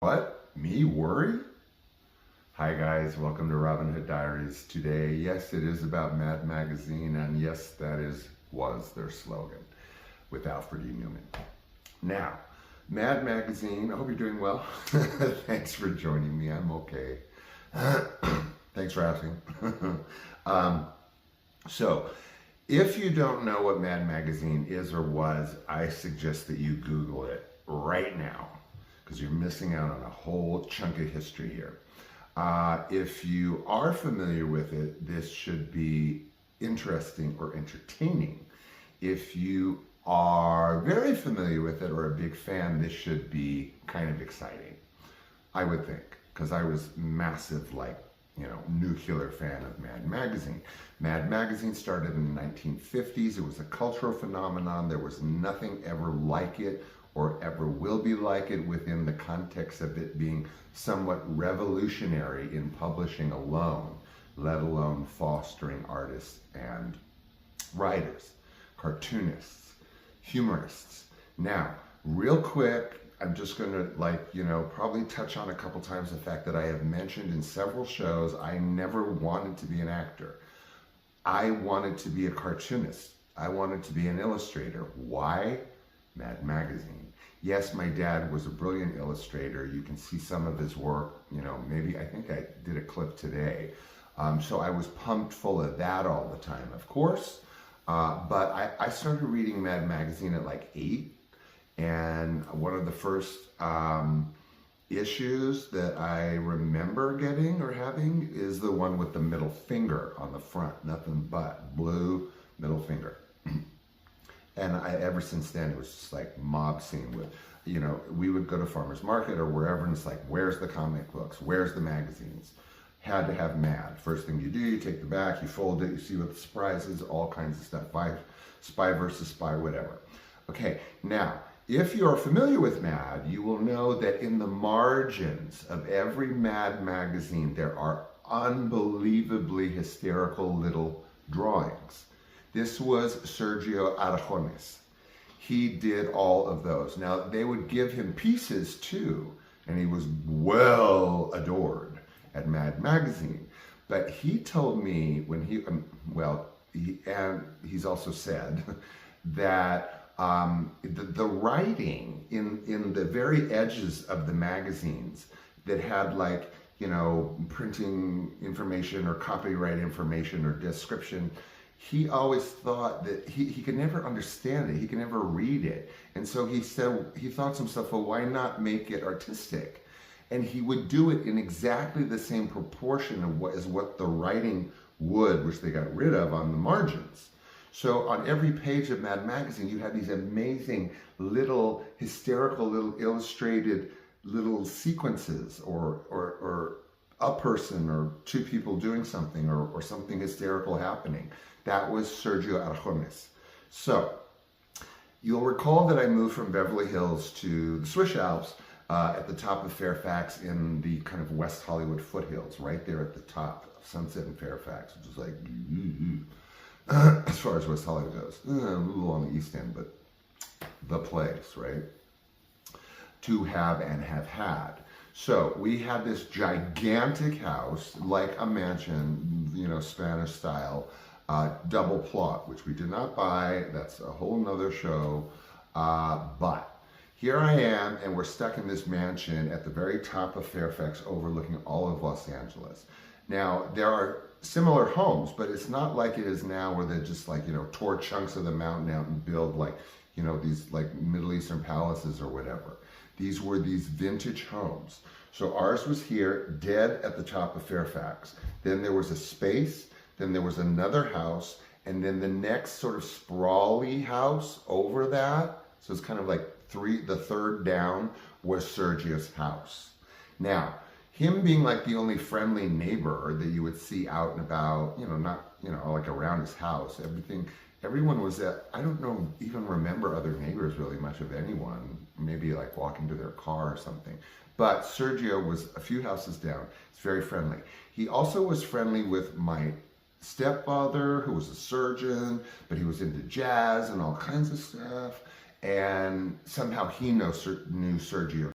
What? Me worry? Hi guys, welcome to Robin Hood Diaries. Today, yes, it is about Mad Magazine, and yes, was their slogan with Alfred E. Newman. Now, Mad Magazine, I hope you're doing well. Thanks for joining me, I'm okay. Thanks for asking. So, if you don't know what Mad Magazine is or was, I suggest that you Google it right now, because you're missing out on a whole chunk of history here. If you are familiar with it, this should be interesting or entertaining. If you are very familiar with it or a big fan, this should be kind of exciting, I would think, because I was massive, nuclear fan of Mad Magazine. Mad Magazine started in the 1950s. It was a cultural phenomenon. There was nothing ever like it or ever will be like it within the context of it being somewhat revolutionary in publishing alone, let alone fostering artists and writers, cartoonists, humorists. Now, real quick, I'm just going to probably touch on a couple times the fact that I have mentioned in several shows I never wanted to be an actor. I wanted to be a cartoonist. I wanted to be an illustrator. Why? Mad Magazine. Yes, my dad was a brilliant illustrator. You can see some of his work, I think I did a clip today. So I was pumped full of that all the time, of course. But I started reading Mad Magazine at like 8. And one of the first issues that I remember getting or having is the one with the middle finger on the front, nothing but blue middle finger. And ever since then, it was just like mob scene with, we would go to farmer's market or wherever, and it's like, where's the comic books? Where's the magazines? Had to have Mad. First thing you do, you take the back, you fold it, you see what the surprise is, all kinds of stuff. Spy versus spy, whatever. Okay, now, if you're familiar with Mad, you will know that in the margins of every Mad magazine, there are unbelievably hysterical little drawings. This was Sergio Aragones. He did all of those. Now, they would give him pieces too, and he was well adored at Mad Magazine. But he told me when he's also said that the writing in the very edges of the magazines that had printing information or copyright information or description, he always thought that he could never understand it. He could never read it. And so he thought to himself, well, why not make it artistic? And he would do it in exactly the same proportion as what the writing would, which they got rid of on the margins. So on every page of Mad Magazine, you had these amazing little hysterical little illustrated little sequences or a person or two people doing something or something hysterical happening. That was Sergio Aragones. So you'll recall that I moved from Beverly Hills to the Swiss Alps at the top of Fairfax in the kind of West Hollywood foothills, right there at the top of Sunset and Fairfax, which is like, as far as West Hollywood goes, a little on the East End, but the place, right, to have and have had. So we had this gigantic house, like a mansion, Spanish style, double plot, which we did not buy. That's a whole nother show. But here I am, and we're stuck in this mansion at the very top of Fairfax, overlooking all of Los Angeles. Now, there are similar homes, but it's not like it is now where they just tore chunks of the mountain out and build these Middle Eastern palaces or whatever. These were these vintage homes. So ours was here, dead at the top of Fairfax. Then there was a space, then there was another house, and then the next sort of sprawly house over that, so it's kind of like the third down, was Sergio's house. Now, him being the only friendly neighbor that you would see out and about, around his house, everyone was I don't even remember other neighbors really much of anyone, maybe walking to their car or something. But Sergio was a few houses down. He's very friendly. He also was friendly with my stepfather, who was a surgeon, but he was into jazz and all kinds of stuff. And somehow he knew Sergio